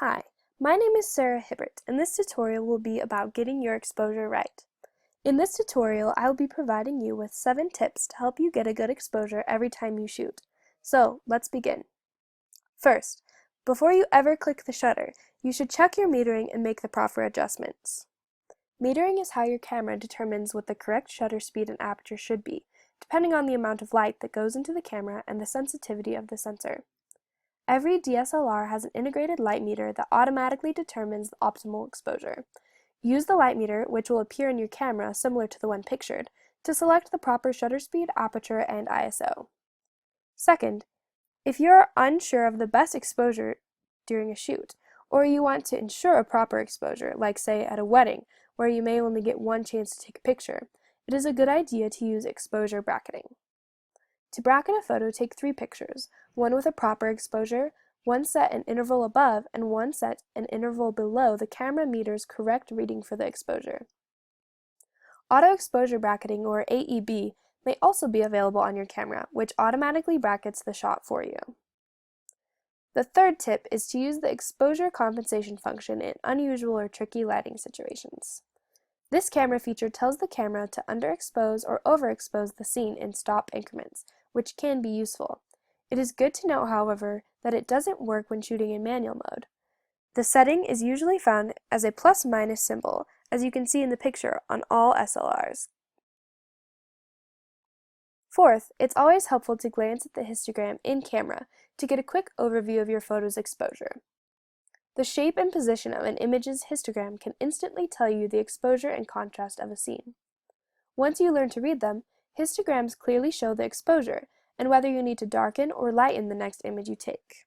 Hi, my name is Sarah Hibbert, and this tutorial will be about getting your exposure right. In this tutorial, I will be providing you with 7 tips to help you get a good exposure every time you shoot. So, let's begin. First, before you ever click the shutter, you should check your metering and make the proper adjustments. Metering is how your camera determines what the correct shutter speed and aperture should be, depending on the amount of light that goes into the camera and the sensitivity of the sensor. Every DSLR has an integrated light meter that automatically determines the optimal exposure. Use the light meter, which will appear in your camera similar to the one pictured, to select the proper shutter speed, aperture, and ISO. Second, if you are unsure of the best exposure during a shoot, or you want to ensure a proper exposure, like say at a wedding, where you may only get one chance to take a picture, it is a good idea to use exposure bracketing. To bracket a photo, take 3 pictures, one with a proper exposure, one set an interval above, and one set an interval below the camera meter's correct reading for the exposure. Auto exposure bracketing, or AEB, may also be available on your camera, which automatically brackets the shot for you. The third tip is to use the exposure compensation function in unusual or tricky lighting situations. This camera feature tells the camera to underexpose or overexpose the scene in stop increments, which can be useful. It is good to note, however, that it doesn't work when shooting in manual mode. The setting is usually found as a plus-minus symbol, as you can see in the picture on all SLRs. Fourth, it's always helpful to glance at the histogram in camera to get a quick overview of your photo's exposure. The shape and position of an image's histogram can instantly tell you the exposure and contrast of a scene. Once you learn to read them, histograms clearly show the exposure and whether you need to darken or lighten the next image you take.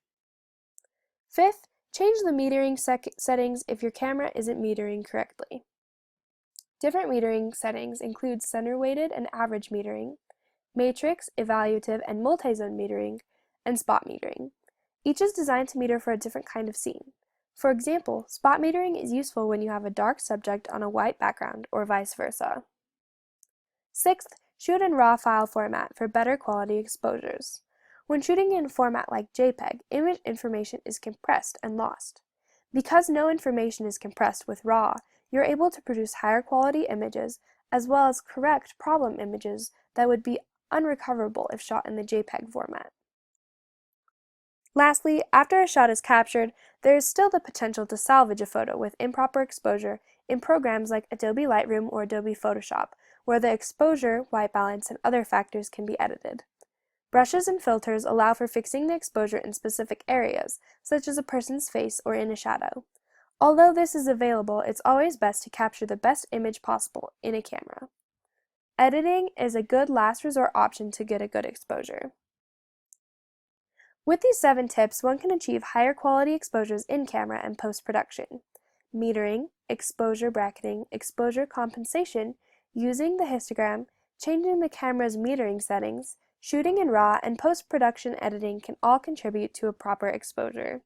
Fifth, change the metering settings if your camera isn't metering correctly. Different metering settings include center-weighted and average metering, matrix, evaluative, and multi-zone metering, and spot metering. Each is designed to meter for a different kind of scene. For example, spot metering is useful when you have a dark subject on a white background, or vice versa. Sixth, shoot in RAW file format for better quality exposures. When shooting in a format like JPEG, image information is compressed and lost. Because no information is compressed with RAW, you're able to produce higher quality images, as well as correct problem images that would be unrecoverable if shot in the JPEG format. Lastly, after a shot is captured, there is still the potential to salvage a photo with improper exposure in programs like Adobe Lightroom or Adobe Photoshop, where the exposure, white balance, and other factors can be edited. Brushes and filters allow for fixing the exposure in specific areas, such as a person's face or in a shadow. Although this is available, it's always best to capture the best image possible in a camera. Editing is a good last resort option to get a good exposure. With these 7 tips, one can achieve higher quality exposures in camera and post-production. Metering, exposure bracketing, exposure compensation, using the histogram, changing the camera's metering settings, shooting in RAW, and post-production editing can all contribute to a proper exposure.